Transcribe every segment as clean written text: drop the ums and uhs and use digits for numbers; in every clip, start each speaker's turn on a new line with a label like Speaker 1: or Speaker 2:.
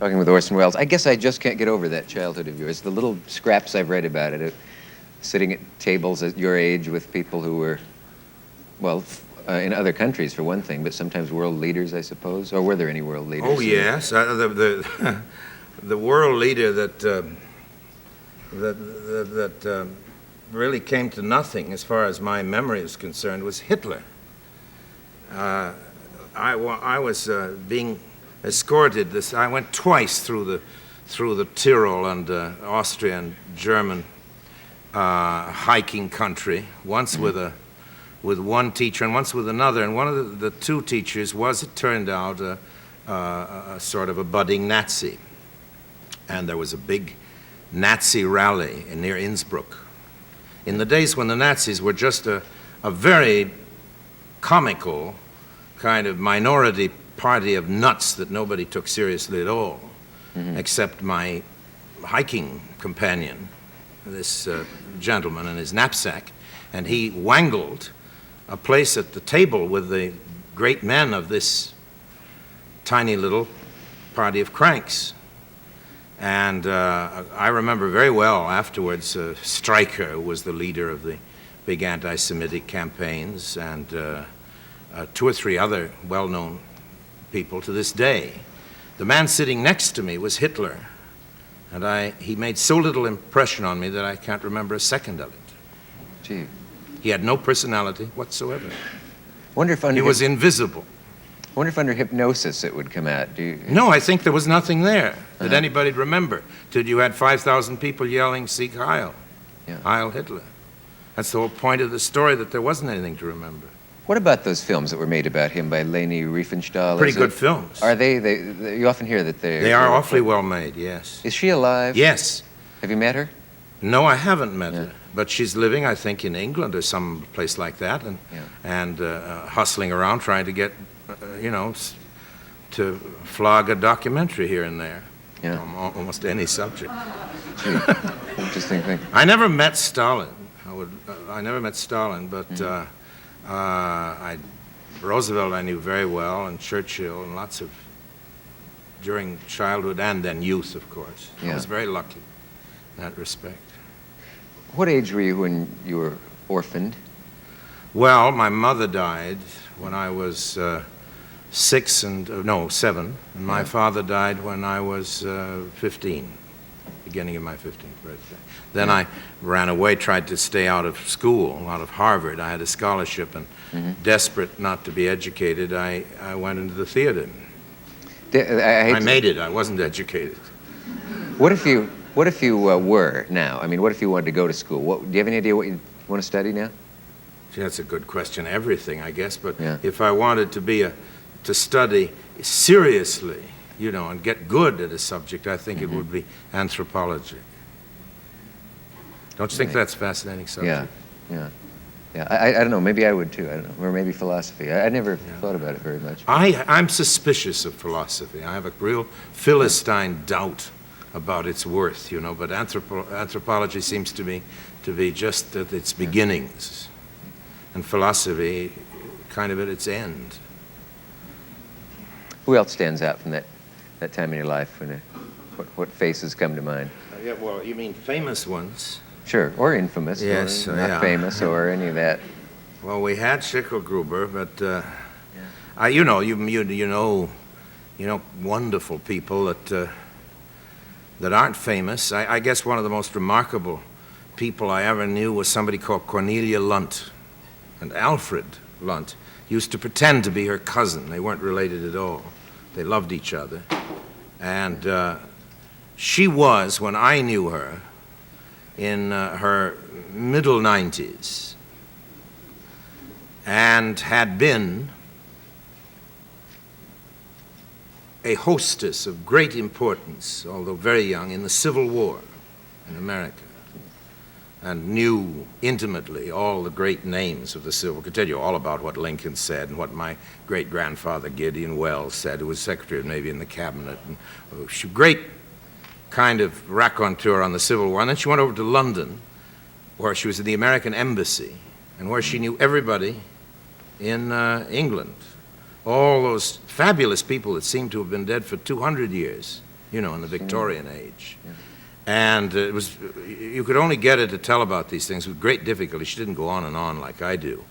Speaker 1: Talking with Orson Welles. I guess I just can't get over that childhood of yours. The little scraps I've read about it, sitting at tables at your age with people who were, well, in other countries for one thing, but sometimes world leaders, I suppose. Or were there any world leaders?
Speaker 2: Oh yes, the world leader that really came to nothing, as far as my memory is concerned, was Hitler. I was being escorted. I went twice through the Tyrol and Austrian German hiking country. Once with one teacher and once with another. And one of the two teachers was, it turned out, a sort of a budding Nazi. And there was a big Nazi rally near Innsbruck. In the days when the Nazis were just a very comical kind of minority party of nuts that nobody took seriously at all, except my hiking companion, this gentleman and his knapsack, and he wangled a place at the table with the great men of this tiny little party of cranks. And I remember very well afterwards, Stryker, who was the leader of the big anti-Semitic campaigns, and 2 or 3 other well-known people to this day. The man sitting next to me was Hitler, and he made so little impression on me that I can't remember a second of it.
Speaker 1: Gee.
Speaker 2: He had no personality whatsoever.
Speaker 1: Wonder if
Speaker 2: he was invisible.
Speaker 1: I wonder if under hypnosis it would come out.
Speaker 2: No, I think there was nothing there that anybody'd remember. Till you had 5,000 people yelling, "Sieg Heil," Heil Hitler. That's the whole point of the story, that there wasn't anything to remember.
Speaker 1: What about those films that were made about him by Leni Riefenstahl?
Speaker 2: Pretty good films.
Speaker 1: Are they you often hear that
Speaker 2: they are awfully well made, yes.
Speaker 1: Is she alive?
Speaker 2: Yes.
Speaker 1: Have you met her?
Speaker 2: No, I haven't met her. But she's living, I think, in England or some place like that, and hustling around trying to get, to flog a documentary here and there.
Speaker 1: Yeah.
Speaker 2: On almost any subject.
Speaker 1: Gee, interesting thing.
Speaker 2: I never met Stalin. I never met Stalin, but Roosevelt I knew very well, and Churchill, and lots of, during childhood and then youth, of course.
Speaker 1: Yeah.
Speaker 2: I was very lucky in that respect.
Speaker 1: What age were you when you were orphaned?
Speaker 2: Well, my mother died when I was 7, and my father died when I was 15, beginning of my 15th birthday. Then I ran away, tried to stay out of school, out of Harvard. I had a scholarship, and desperate not to be educated, I went into the theater. I made it. I wasn't educated.
Speaker 1: What if you were now? I mean, what if you wanted to go to school? Do you have any idea what you want to study now?
Speaker 2: Gee, that's a good question. Everything, I guess. But if I wanted to study seriously, and get good at a subject, I think it would be anthropology. Don't you think that's a fascinating subject?
Speaker 1: Yeah. I don't know. Maybe I would too. I don't know. Or maybe philosophy. I never thought about it very much.
Speaker 2: I'm suspicious of philosophy. I have a real Philistine doubt about its worth, but anthropology seems to me to be just at its beginnings, and philosophy kind of at its end.
Speaker 1: Who else stands out from that time in your life? What faces come to mind?
Speaker 2: Well, you mean famous ones?
Speaker 1: Sure, or infamous,
Speaker 2: yes,
Speaker 1: or not famous, or any of that.
Speaker 2: Well, we had Schicklgruber, but wonderful people that aren't famous. I guess one of the most remarkable people I ever knew was somebody called Cornelia Lunt. And Alfred Lunt used to pretend to be her cousin. They weren't related at all. They loved each other. And she was, when I knew her, in her middle 90s, and had been a hostess of great importance, although very young, in the Civil War in America, and knew intimately all the great names of the Civil War. I could tell you all about what Lincoln said and what my great-grandfather Gideon Wells said, who was Secretary of Navy in the Cabinet. And she great kind of raconteur on the Civil War. And then she went over to London, where she was in the American Embassy, and where she knew everybody in England. All those fabulous people that seemed to have been dead for 200 years you know, in the Victorian age. And you could only get her to tell about these things with great difficulty. She didn't go on and on like I do.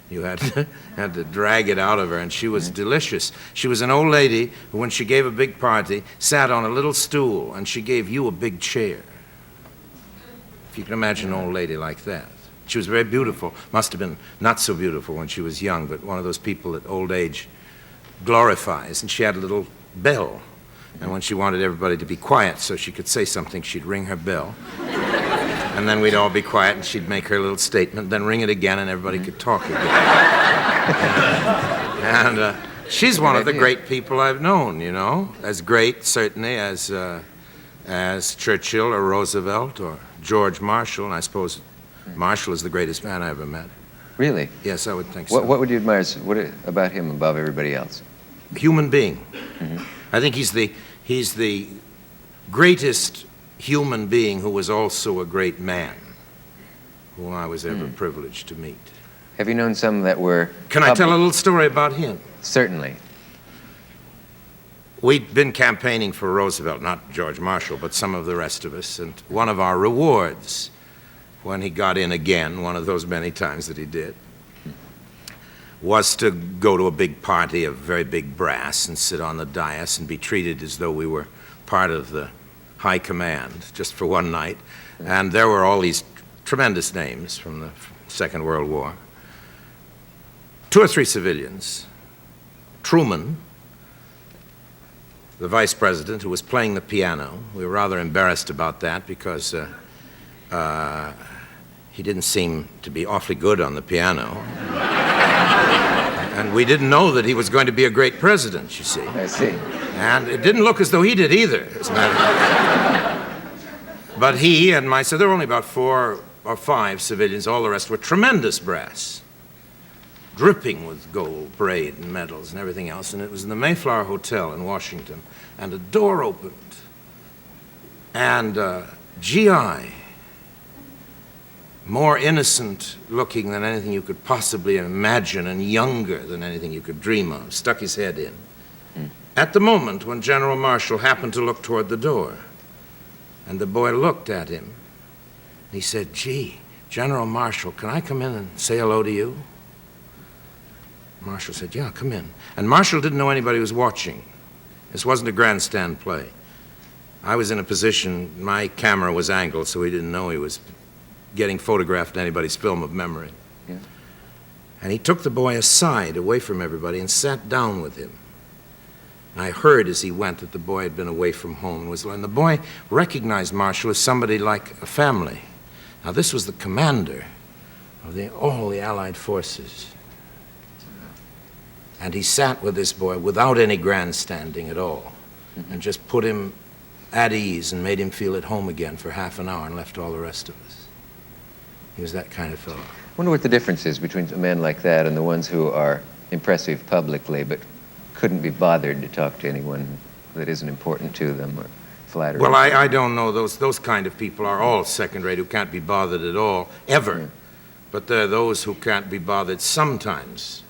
Speaker 2: You had to drag it out of her, and she was delicious. She was an old lady who, when she gave a big party, sat on a little stool, and she gave you a big chair. If you can imagine an old lady like that. She was very beautiful. Must have been not so beautiful when she was young, but one of those people that old age glorifies. And she had a little bell. And when she wanted everybody to be quiet so she could say something, she'd ring her bell. And then we'd all be quiet, and she'd make her little statement, then ring it again, and everybody could talk again. And she's one of the great people I've known, you know, as great, certainly, as Churchill or Roosevelt or George Marshall, and I suppose Marshall is the greatest man I ever met.
Speaker 1: Really?
Speaker 2: Yes, I would think so.
Speaker 1: What would you admire about him above everybody else?
Speaker 2: Human being. I think he's the greatest human being who was also a great man, who I was ever privileged to meet.
Speaker 1: Have you known some that were...
Speaker 2: Can I tell a little story about him?
Speaker 1: Certainly.
Speaker 2: We'd been campaigning for Roosevelt, not George Marshall, but some of the rest of us, and one of our rewards when he got in again, one of those many times that he did, was to go to a big party of very big brass and sit on the dais and be treated as though we were part of the high command just for one night. And there were all these tremendous names from the Second World War. 2 or 3 civilians. Truman, the vice president, who was playing the piano. We were rather embarrassed about that because he didn't seem to be awfully good on the piano. And we didn't know that he was going to be a great president, you see.
Speaker 1: I see.
Speaker 2: And it didn't look as though he did either, as a matter of fact. But he and so there were only about 4 or 5 civilians. All the rest were tremendous brass, dripping with gold, braid and medals and everything else. And it was in the Mayflower Hotel in Washington. And a door opened. And GI, more innocent looking than anything you could possibly imagine and younger than anything you could dream of, stuck his head in. At the moment when General Marshall happened to look toward the door, and the boy looked at him, and he said, "Gee, General Marshall, can I come in and say hello to you?" Marshall said, "Yeah, come in." And Marshall didn't know anybody was watching. This wasn't a grandstand play. I was in a position, my camera was angled, so he didn't know he was getting photographed in anybody's film of memory.
Speaker 1: Yeah.
Speaker 2: And he took the boy aside, away from everybody, and sat down with him. And I heard as he went that the boy had been away from home. And the boy recognized Marshall as somebody like a family. Now, this was the commander of all the Allied forces. And he sat with this boy without any grandstanding at all, and just put him at ease and made him feel at home again for half an hour and left all the rest of us. He was that kind of fellow.
Speaker 1: I wonder what the difference is between a man like that and the ones who are impressive publicly but couldn't be bothered to talk to anyone that isn't important to them or flattering.
Speaker 2: Well, I don't know. Those kind of people are all second-rate, who can't be bothered at all, ever. Yeah. But there are those who can't be bothered sometimes.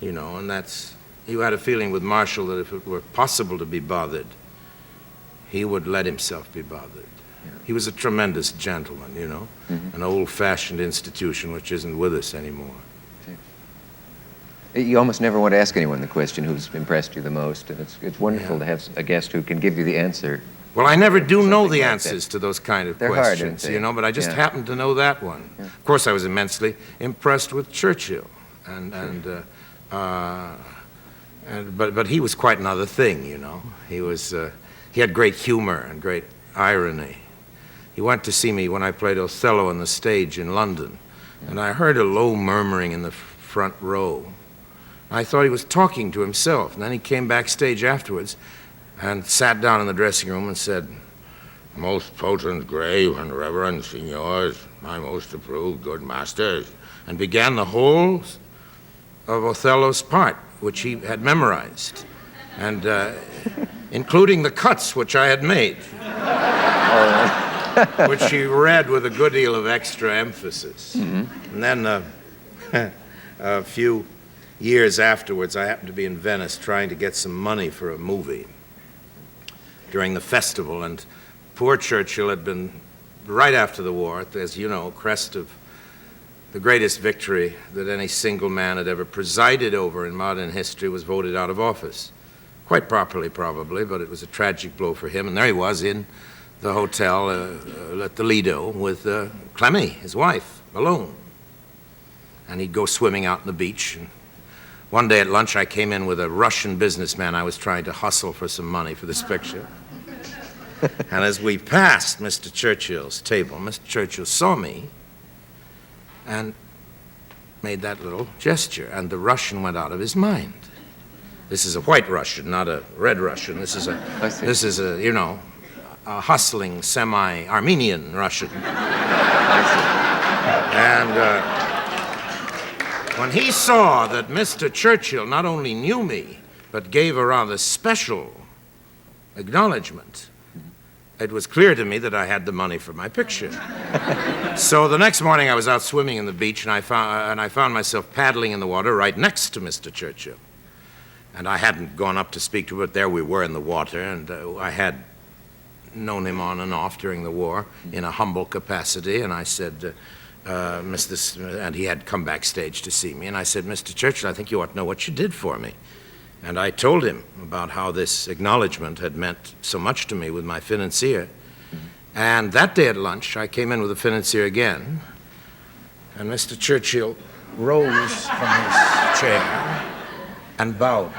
Speaker 2: You know, and you had a feeling with Marshall that if it were possible to be bothered, he would let himself be bothered. He was a tremendous gentleman, you know, an old-fashioned institution which isn't with us anymore.
Speaker 1: You almost never want to ask anyone the question who's impressed you the most, and it's wonderful to have a guest who can give you the answer.
Speaker 2: Well, I never do know the answers to those kind of
Speaker 1: They're
Speaker 2: questions,
Speaker 1: hard, aren't they?
Speaker 2: You know, but I just happened to know that one. Yeah. Of course, I was immensely impressed with Churchill, but he was quite another thing, you know. He had great humor and great irony. He went to see me when I played Othello on the stage in London, and I heard a low murmuring in the front row. I thought he was talking to himself, and then he came backstage afterwards and sat down in the dressing room and said, "Most potent, grave, and reverend signors, my most approved good masters," and began the whole of Othello's part, which he had memorized, and including the cuts which I had made. Which she read with a good deal of extra emphasis. And then a few years afterwards, I happened to be in Venice trying to get some money for a movie. during the festival, and poor Churchill had been, right after the war, as you know, crest of the greatest victory that any single man had ever presided over in modern history, was voted out of office. Quite properly, probably, but it was a tragic blow for him. And there he was in the hotel at the Lido with Clemmy, his wife, alone. And he'd go swimming out on the beach. And one day at lunch, I came in with a Russian businessman I was trying to hustle for some money for this picture. And as we passed Mr. Churchill's table, Mr. Churchill saw me and made that little gesture, and the Russian went out of his mind. This is a white Russian, not a red Russian. This is a, you know, a hustling, semi-Armenian Russian. And when he saw that Mr. Churchill not only knew me, but gave a rather special acknowledgement, it was clear to me that I had the money for my picture. So the next morning I was out swimming in the beach, and I found myself paddling in the water right next to Mr. Churchill. And I hadn't gone up to speak to him, but there we were in the water, and I had known him on and off during the war in a humble capacity, and I said, and he had come backstage to see me, and I said, Mr. Churchill, I think you ought to know what you did for me. And I told him about how this acknowledgement had meant so much to me with my financier. And that day at lunch, I came in with a financier again, and Mr. Churchill rose from his chair and bowed.